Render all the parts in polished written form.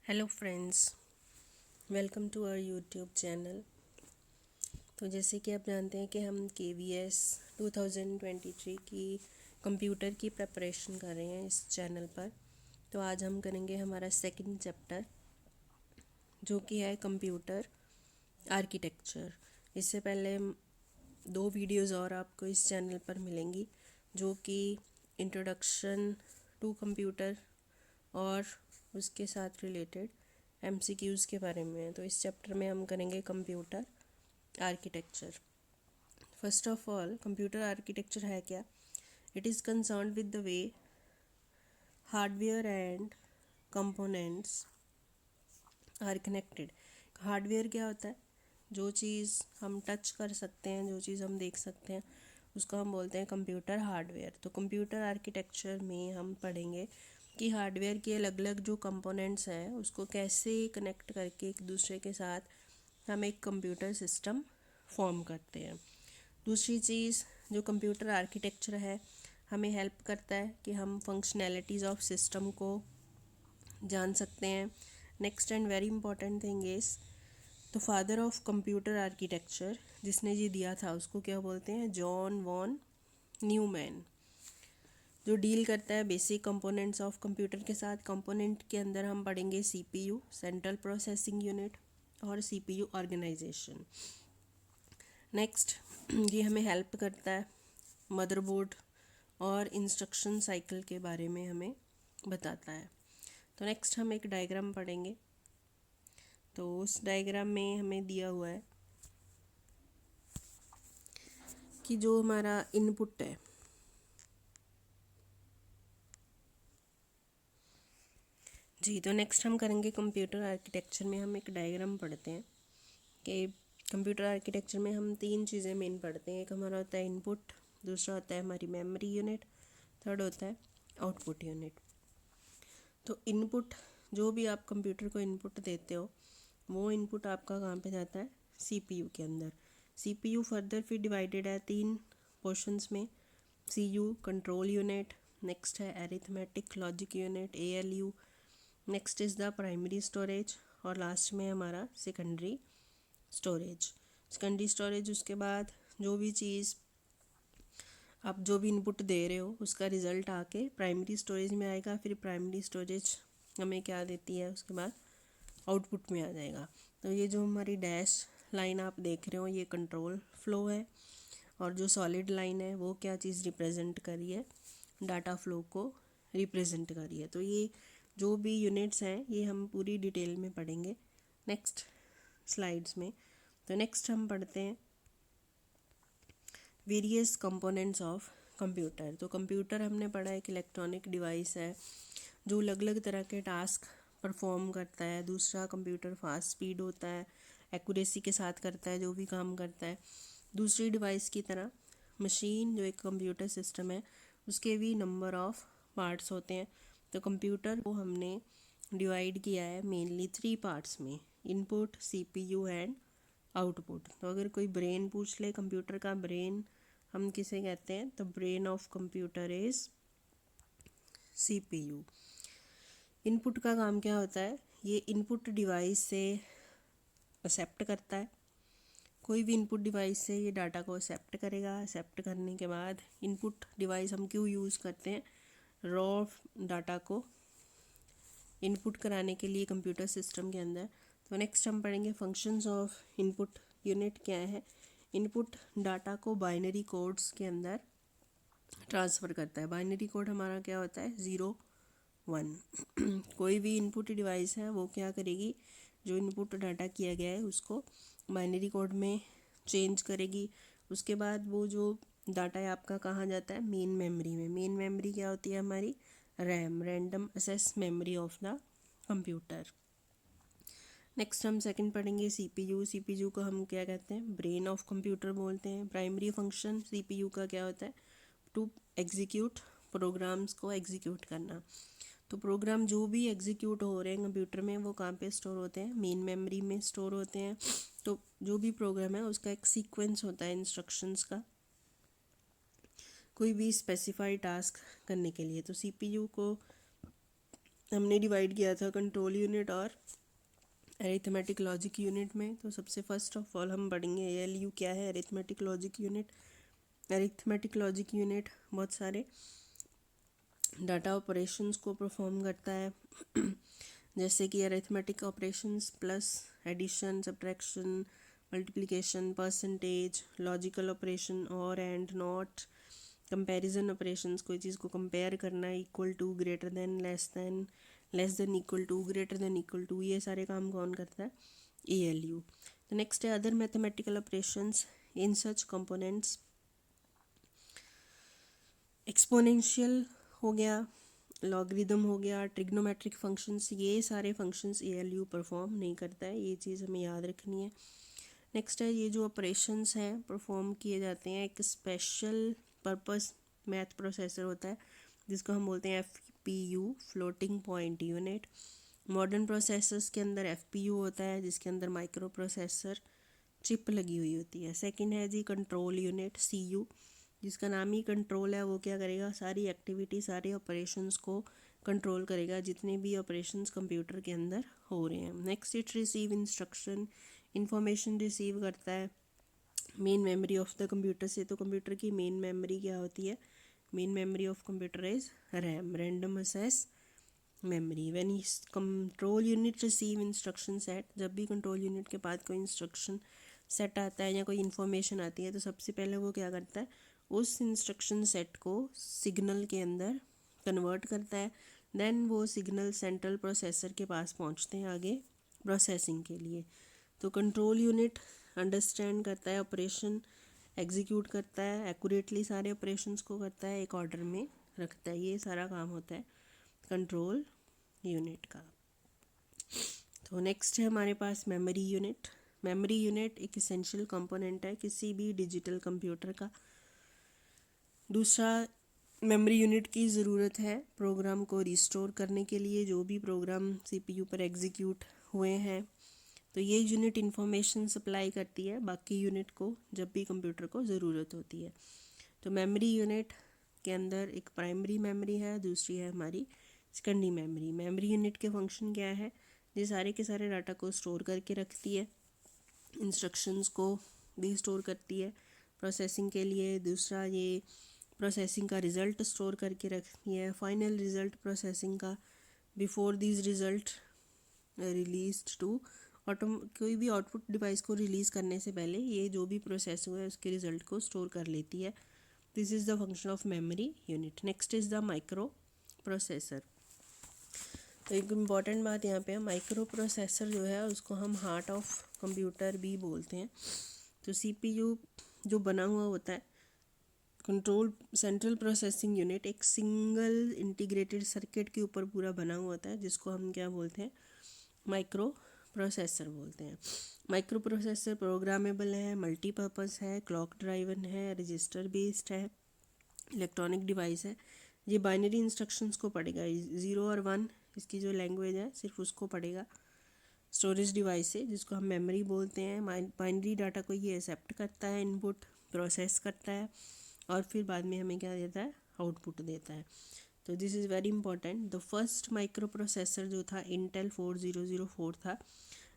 Hello friends, welcome to our YouTube channel. तो जैसे कि आप जानते हैं कि हम KVS 2023 की कंप्यूटर की प्रिपरेशन कर रहे हैं इस चैनल पर। तो आज हम करेंगे हमारा सेकंड चैप्टर, जो कि है कंप्यूटर आर्किटेक्चर। इससे पहले दो वीडियोस और आपको इस चैनल पर मिलेंगी, जो कि इंट्रोडक्शन टू कंप्यूटर और उसके साथ रिलेटेड MCQs के बारे में है। तो इस चैप्टर में हम करेंगे computer architecture. First of all, computer architecture है क्या? It is concern with the way hardware and components are connected. Hardware क्या होता है? जो चीज़ हम टच कर सकते हैं, जो चीज़ हम देख सकते हैं, उसको हम बोलते हैं कंप्यूटर हार्डवेयर। तो कंप्यूटर आर्किटेक्चर में हम पढ़ेंगे कि हार्डवेयर के अलग अलग जो कंपोनेंट्स हैं उसको कैसे कनेक्ट करके एक दूसरे के साथ हम एक कंप्यूटर सिस्टम फॉर्म करते हैं। दूसरी चीज़, जो कंप्यूटर आर्किटेक्चर है, हमें हेल्प करता है कि हम फंक्शनैलिटीज़ ऑफ सिस्टम को जान सकते हैं। Next and very important thing is the father of computer architecture, जिसने ये दिया था उसको क्या बोलते हैं? जॉन वॉन न्यूमैन, जो डील करता है बेसिक कंपोनेंट्स ऑफ कंप्यूटर के साथ। कंपोनेंट के अंदर हम पढ़ेंगे CPU सेंट्रल प्रोसेसिंग यूनिट और CPU ऑर्गेनाइजेशन। नेक्स्ट, ये हमें हेल्प करता है मदरबोर्ड और इंस्ट्रक्शन साइकिल के बारे में हमें बताता है। तो नेक्स्ट हम एक डायग्राम पढ़ेंगे। तो उस डायग्राम में हमें दिया हुआ है कि जो हमारा इनपुट है, जी। तो नेक्स्ट हम करेंगे कंप्यूटर आर्किटेक्चर में हम एक डायग्राम पढ़ते हैं कि कंप्यूटर आर्किटेक्चर में हम तीन चीज़ें मेन पढ़ते हैं। एक हमारा होता है इनपुट, दूसरा होता है हमारी मेमोरी यूनिट, थर्ड होता है आउटपुट यूनिट। तो इनपुट, जो भी आप कंप्यूटर को इनपुट देते हो, वो इनपुट आपका कहाँ पे जाता है? CPU के अंदर। CPU फर्दर फिर डिवाइडेड है तीन पोर्शंस में। CU कंट्रोल यूनिट, नेक्स्ट है arithmetic logic unit ALU, next is the primary storage, और लास्ट में हमारा सेकेंडरी स्टोरेज। सेकेंडरी स्टोरेज, उसके बाद जो भी चीज़ आप जो भी इनपुट दे रहे हो उसका रिज़ल्ट आके प्राइमरी स्टोरेज में आएगा। फिर प्राइमरी स्टोरेज हमें क्या देती है? उसके बाद आउटपुट में आ जाएगा। तो ये जो हमारी डैश लाइन आप देख रहे हो, ये कंट्रोल फ्लो है, और जो सॉलिड लाइन है वो क्या चीज़ रिप्रेजेंट कर रही है? डाटा फ्लो को रिप्रेजेंट कर रही है। तो ये जो भी यूनिट्स हैं ये हम पूरी डिटेल में पढ़ेंगे नेक्स्ट स्लाइड्स में। तो नेक्स्ट हम पढ़ते हैं वेरियस कंपोनेंट्स ऑफ कंप्यूटर। तो कंप्यूटर हमने पढ़ा एक इलेक्ट्रॉनिक डिवाइस है जो अलग अलग तरह के टास्क परफॉर्म करता है। दूसरा, कंप्यूटर फास्ट स्पीड होता है, एक्यूरेसी के साथ करता है जो भी काम करता है। दूसरी डिवाइस की तरह मशीन, जो एक कंप्यूटर सिस्टम है, उसके भी नंबर ऑफ पार्ट्स होते हैं। तो कंप्यूटर को हमने डिवाइड किया है मेनली थ्री पार्ट्स में: इनपुट, CPU एंड आउटपुट। तो अगर कोई ब्रेन पूछ ले कंप्यूटर का ब्रेन हम किसे कहते हैं? तो brain of computer is CPU। Input का काम क्या होता है? ये इनपुट डिवाइस से एक्सेप्ट करता है। कोई भी इनपुट डिवाइस से ये डाटा को एक्सेप्ट करेगा। एक्सेप्ट करने के बाद इनपुट डिवाइस हम क्यों यूज़ करते हैं? रॉ डाटा को इनपुट कराने के लिए कंप्यूटर सिस्टम के अंदर। तो नेक्स्ट हम पढ़ेंगे फंक्शंस ऑफ इनपुट यूनिट क्या है। इनपुट डाटा को बाइनरी कोड्स के अंदर ट्रांसफ़र करता है। बाइनरी कोड हमारा क्या होता है? 0 1। कोई भी इनपुट डिवाइस है वो क्या करेगी? जो इनपुट डाटा किया गया है उसको बाइनरी कोड में चेंज करेगी। उसके बाद वो जो डाटा है आपका कहाँ जाता है? मेन मेमोरी में। मेन मेमोरी क्या होती है हमारी? RAM, random access memory of the computer. Next हम सेकंड पढ़ेंगे CPU। CPU को हम क्या कहते हैं? ब्रेन ऑफ कंप्यूटर बोलते हैं। प्राइमरी फंक्शन CPU का क्या होता है? टू एग्जीक्यूट, प्रोग्राम्स को एग्जीक्यूट करना। तो प्रोग्राम जो भी एग्जीक्यूट हो रहे हैं कंप्यूटर में वो कहाँ पे स्टोर होते हैं? मेन मेमोरी में स्टोर होते हैं। तो जो भी प्रोग्राम है उसका एक सीक्वेंस होता है इंस्ट्रक्शंस का, कोई भी स्पेसिफाइड टास्क करने के लिए। तो CPU को हमने डिवाइड किया था कंट्रोल यूनिट और अरिथमेटिक लॉजिक यूनिट में। तो सबसे फर्स्ट ऑफ ऑल हम पढ़ेंगे ALU क्या है, arithmetic logic unit. Arithmetic logic unit बहुत सारे डाटा ऑपरेशंस को परफॉर्म करता है जैसे कि arithmetic operations plus, addition, subtraction, multiplication, percentage, logical operation और एंड, नॉट, कंपैरिजन ऑपरेशंस, कोई चीज़ को कंपेयर करना, equal to, greater than, less than equal to, greater than equal to, ये सारे काम कौन करता है, ALU। तो नेक्स्ट है other mathematical operations in such components, exponential हो गया, लॉगरिदम हो गया, ट्रिग्नोमेट्रिक फंक्शंस, ये सारे फंक्शंस ALU परफॉर्म नहीं करता है, ये चीज़ हमें याद रखनी है। नेक्स्ट है ये जो ऑपरेशंस हैं परफॉर्म किए जाते हैं एक स्पेशल पर्पस मैथ प्रोसेसर होता है जिसको हम बोलते हैं FPU, floating point unit. Modern processors के अंदर FPU होता है जिसके अंदर माइक्रो प्रोसेसर चिप लगी हुई होती है। सेकंड है जी कंट्रोल यूनिट CU, जिसका नाम ही कंट्रोल है। वो क्या करेगा, सारी एक्टिविटी, सारे ऑपरेशंस को कंट्रोल करेगा, जितने भी ऑपरेशंस कंप्यूटर के अंदर हो रहे हैं। Next it receive instruction, information receive करता है main memory of the computer से। तो कंप्यूटर की मेन मेमोरी क्या होती है, main memory of computer is RAM, random access memory. When control unit receive instruction set, जब भी कंट्रोल यूनिट के पास कोई इंस्ट्रक्शन सेट आता है या कोई इन्फॉर्मेशन आती है तो सबसे पहले वो क्या करता है, उस इंस्ट्रक्शन सेट को सिग्नल के अंदर कन्वर्ट करता है। देन वो सिग्नल सेंट्रल प्रोसेसर के पास पहुंचते हैं आगे प्रोसेसिंग के लिए। तो कंट्रोल यूनिट अंडरस्टैंड करता है, ऑपरेशन एग्जीक्यूट करता है, एक्यूरेटली सारे ऑपरेशंस को करता है, एक ऑर्डर में रखता है, ये सारा काम होता है कंट्रोल यूनिट का। तो नेक्स्ट है हमारे पास मेमोरी यूनिट। मेमोरी यूनिट एक इसेंशियल कंपोनेंट है किसी भी डिजिटल कंप्यूटर का। दूसरा, मेमोरी यूनिट की ज़रूरत है प्रोग्राम को रिस्टोर करने के लिए, जो भी प्रोग्राम CPU पर एग्जीक्यूट हुए हैं। तो ये यूनिट इंफॉर्मेशन सप्लाई करती है बाकी यूनिट को जब भी कंप्यूटर को ज़रूरत होती है। तो मेमोरी यूनिट के अंदर एक प्राइमरी मेमोरी है, दूसरी है हमारी सेकेंडरी मेमोरी। मेमोरी यूनिट के फंक्शन क्या है, ये सारे के सारे डाटा को स्टोर करके रखती है, इंस्ट्रक्शंस को भी स्टोर करती है प्रोसेसिंग के लिए। दूसरा, ये प्रोसेसिंग का रिज़ल्ट स्टोर करके रखती है, फाइनल रिज़ल्ट प्रोसेसिंग का, before this result released to कोई भी आउटपुट डिवाइस को रिलीज़ करने से पहले ये जो भी प्रोसेस हुआ है उसके रिज़ल्ट को स्टोर कर लेती है। This is the function of memory unit. Next is the micro processor. तो एक इम्पॉर्टेंट बात यहाँ पे है, माइक्रो प्रोसेसर जो है उसको हम हार्ट ऑफ कंप्यूटर भी बोलते हैं। तो CPU जो बना हुआ होता है, कंट्रोल सेंट्रल प्रोसेसिंग यूनिट, एक सिंगल इंटीग्रेटेड सर्किट के ऊपर पूरा बना हुआ होता है जिसको हम क्या बोलते हैं, माइक्रो प्रोसेसर बोलते हैं। माइक्रो प्रोसेसर प्रोग्रामेबल है, मल्टीपर्पज़ है, क्लॉक ड्राइवन है, रजिस्टर बेस्ड है, इलेक्ट्रॉनिक डिवाइस है। ये बाइनरी इंस्ट्रक्शंस को पढ़ेगा, 0 और 1 इसकी जो लैंग्वेज है सिर्फ उसको पढ़ेगा। स्टोरेज डिवाइस है जिसको हम मेमोरी बोलते हैं। बाइनरी डाटा को ये एक्सेप्ट करता है, इनपुट प्रोसेस करता है और फिर बाद में हमें क्या देता है, आउटपुट देता है। तो this is very important. The first micro processor जो था इंटेल 4004 था,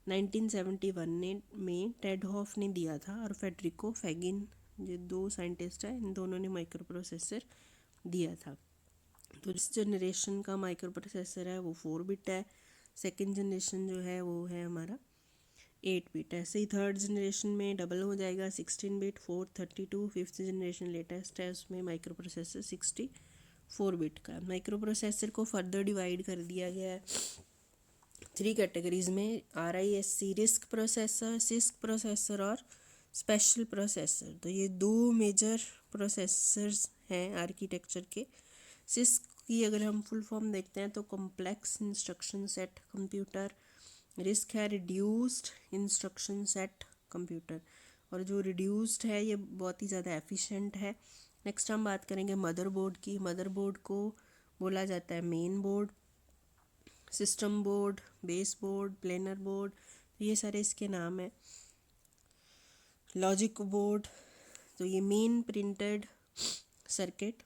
1971 में टेड हॉफ ने दिया था और फेडरिको फैगिन, ये दो साइंटिस्ट हैं, इन दोनों ने माइक्रो प्रोसेसर दिया था। तो इस जनरेशन का माइक्रो प्रोसेसर है वो 4 बिट है, सेकेंड जनरेशन जो है वो है हमारा 8 बिट। ऐसे ही थर्ड जनरेशन में डबल हो जाएगा 16 bit, fourth 32, fifth generation latest है उसमें माइक्रो प्रोसेसर 64 बिट का। माइक्रो प्रोसेसर को फर्दर डिवाइड कर दिया गया है 3 कैटेगरीज में, RISC risk processor, six processor और स्पेशल प्रोसेसर। तो ये 2 मेजर प्रोसेसर्स हैं आर्किटेक्चर के। सिस्क की अगर हम फुल फॉर्म देखते हैं तो complex instruction set computer, risk है रिड्यूस्ड इंस्ट्रक्शन सेट कंप्यूटर, और जो रिड्यूस्ड है ये बहुत ही ज़्यादा एफिशिएंट है। नेक्स्ट हम बात करेंगे मदरबोर्ड की। मदरबोर्ड को बोला जाता है main board, system board, base board, planar board, ये सारे इसके नाम हैं। लॉजिक बोर्ड, तो ये मेन प्रिंटेड सर्किट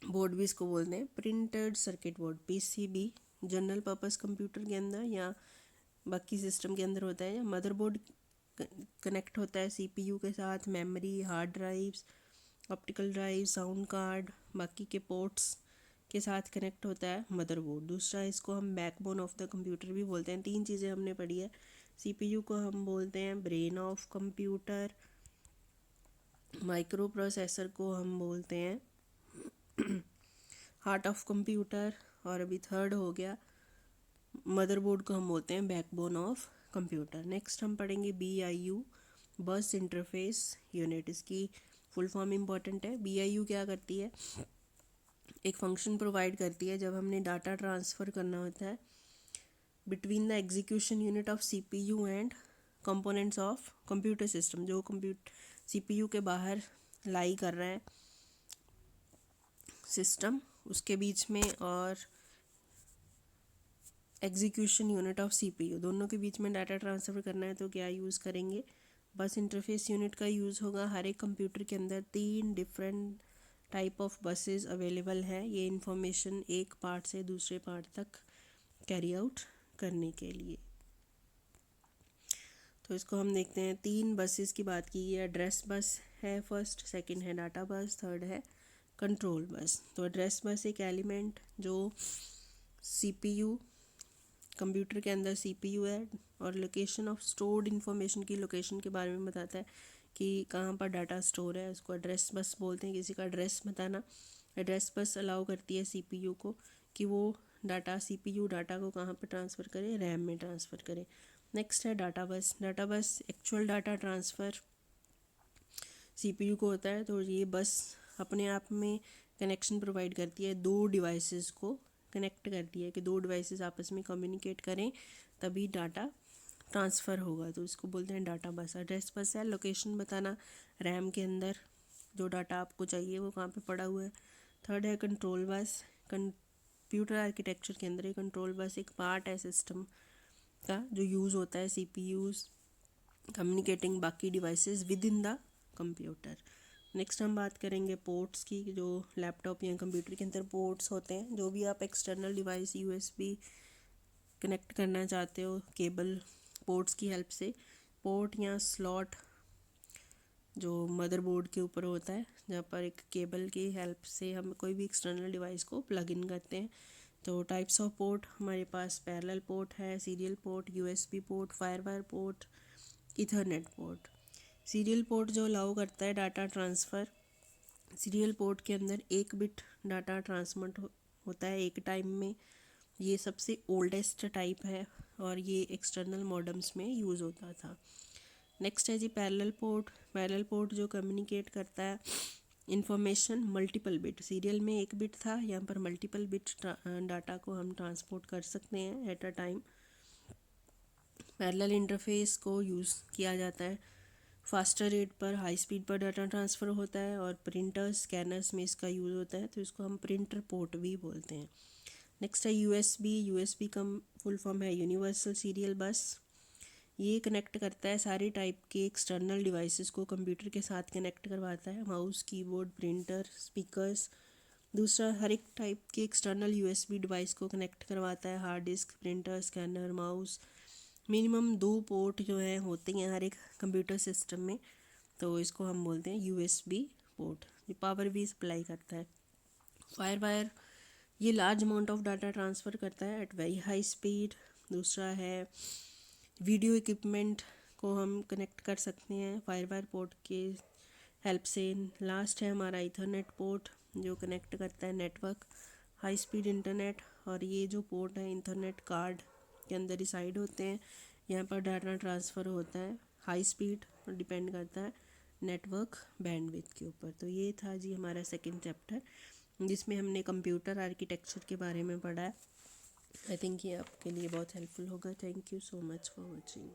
बोर्ड भी इसको बोलते हैं, printed circuit board PCB general purpose computer के अंदर या बाकी सिस्टम के अंदर होता है, या मदरबोर्ड कनेक्ट होता है सीपीयू के साथ, memory, hard drives, optical drive, sound card, बाकी के पोर्ट्स के साथ कनेक्ट होता है मदरबोर्ड। दूसरा, इसको हम बैकबोन ऑफ द कंप्यूटर भी बोलते हैं। तीन चीज़ें हमने पढ़ी है। सीपीयू को हम बोलते हैं brain of computer, micro processor को हम बोलते हैं हार्ट ऑफ कंप्यूटर, और अभी थर्ड हो गया मदरबोर्ड को हम बोलते हैं बैकबोन ऑफ कंप्यूटर। नेक्स्ट हम पढ़ेंगे BIU, बस इंटरफेस यूनिट। इसकी फुल फॉर्म इम्पॉर्टेंट है। BIU क्या करती है, एक फंक्शन प्रोवाइड करती है जब हमने डाटा ट्रांसफ़र करना होता है between the execution unit of CPU and components of computer system. जो CPU के बाहर लाई कर रहा है सिस्टम, उसके बीच में, और एग्जीक्यूशन यूनिट ऑफ CPU, दोनों के बीच में डाटा ट्रांसफ़र करना है तो क्या यूज़ करेंगे, बस इंटरफेस यूनिट का यूज़ होगा। हर एक कंप्यूटर के अंदर 3 different type of buses available है ये इंफॉर्मेशन एक पार्ट से दूसरे पार्ट तक कैरी आउट करने के लिए। तो इसको हम देखते हैं। 3 बसेस की बात की है। एड्रेस बस है फर्स्ट, सेकंड है डाटा बस, थर्ड है कंट्रोल बस। तो एड्रेस बस एक एलिमेंट जो CPU, कंप्यूटर के अंदर CPU है, और लोकेशन ऑफ स्टोर्ड इन्फॉर्मेशन की लोकेशन के बारे में बताता है कि कहाँ पर डाटा स्टोर है, उसको एड्रेस बस बोलते हैं। किसी का एड्रेस बताना, एड्रेस बस अलाउ करती है CPU को कि वो CPU डाटा को कहाँ पर ट्रांसफ़र करे, रैम में ट्रांसफ़र करे। नेक्स्ट है डाटा बस। डाटा बस एक्चुअल डाटा ट्रांसफ़र CPU को होता है, तो ये बस अपने आप में कनेक्शन प्रोवाइड करती है, 2 डिवाइसेस को कनेक्ट करती है कि 2 डिवाइसेस आपस में कम्युनिकेट करें तभी डाटा ट्रांसफ़र होगा, तो इसको बोलते हैं डाटा बस। एड्रेस बस है लोकेशन बताना, रैम के अंदर जो डाटा आपको चाहिए वो कहाँ पे पड़ा हुआ है। थर्ड है कंट्रोल बस। कंप्यूटर आर्किटेक्चर के अंदर ये कंट्रोल बस एक पार्ट है सिस्टम का जो यूज़ होता है CPUs कम्युनिकेटिंग बाकी devices with in the computer. Next हम बात करेंगे पोर्ट्स की। जो लैपटॉप या कंप्यूटर के अंदर पोर्ट्स होते हैं, जो भी आप एक्सटर्नल डिवाइस USB कनेक्ट करना चाहते हो केबल पोर्ट्स की हेल्प से, पोर्ट या स्लॉट जो मदरबोर्ड के ऊपर होता है, जहाँ पर एक केबल की हेल्प से हम कोई भी एक्सटर्नल डिवाइस को प्लग इन करते हैं। तो टाइप्स ऑफ पोर्ट हमारे पास पैरेलल पोर्ट है, serial port, USB port, FireWire port, Ethernet port. Serial port जो अलाउ करता है डाटा ट्रांसफ़र। सीरियल पोर्ट के अंदर 1 बिट डाटा ट्रांसमिट होता है एक टाइम में। ये सबसे ओल्डेस्ट टाइप है और ये एक्सटर्नल मॉडेम्स में यूज़ होता था। नेक्स्ट है जी पैरेलल पोर्ट। पैरेलल पोर्ट जो कम्युनिकेट करता है इंफॉर्मेशन मल्टीपल बिट। सीरियल में 1 बिट था, यहाँ पर मल्टीपल बिट डाटा को हम ट्रांसपोर्ट कर सकते हैं at a time. Parallel interface को यूज़ किया जाता है फास्टर रेट पर, हाई स्पीड पर डाटा ट्रांसफ़र होता है, और प्रिंटर्स स्कैनर्स में इसका यूज़ होता है, तो इसको हम प्रिंटर पोर्ट भी बोलते हैं। नेक्स्ट है USB का फुल फॉर्म है यूनिवर्सल सीरियल बस। ये कनेक्ट करता है सारे टाइप के एक्सटर्नल डिवाइसेस को, कंप्यूटर के साथ कनेक्ट करवाता है, माउस, कीबोर्ड, प्रिंटर, स्पीकर्स। दूसरा, हर एक टाइप के एक्सटर्नल USB डिवाइस को कनेक्ट करवाता है, hard disk, printer, scanner, mouse. Minimum 2 port जो है होते हैं हर एक कंप्यूटर सिस्टम में, तो इसको हम बोलते हैं USB पोर्ट। ये पावर भी सप्लाई करता है। फायरवायर ये large amount of data transfer करता है एट वेरी हाई स्पीड। दूसरा है वीडियो इक्विपमेंट को हम कनेक्ट कर सकते हैं फायरवायर पोर्ट के हेल्प से। लास्ट है हमारा ईथरनेट पोर्ट जो कनेक्ट करता है नेटवर्क, हाई स्पीड इंटरनेट। और ये जो पोर्ट है इंटरनेट कार्ड के अंदर रिसाइड होते हैं, यहाँ पर डाटा ट्रांसफ़र होता है हाई स्पीड और डिपेंड करता है नेटवर्क बैंडविड्थ के ऊपर। तो ये था जी हमारा सेकंड चैप्टर जिसमें हमने कंप्यूटर आर्किटेक्चर के बारे में पढ़ा है। आई थिंक ये आपके लिए बहुत हेल्पफुल होगा। Thank you so much for watching.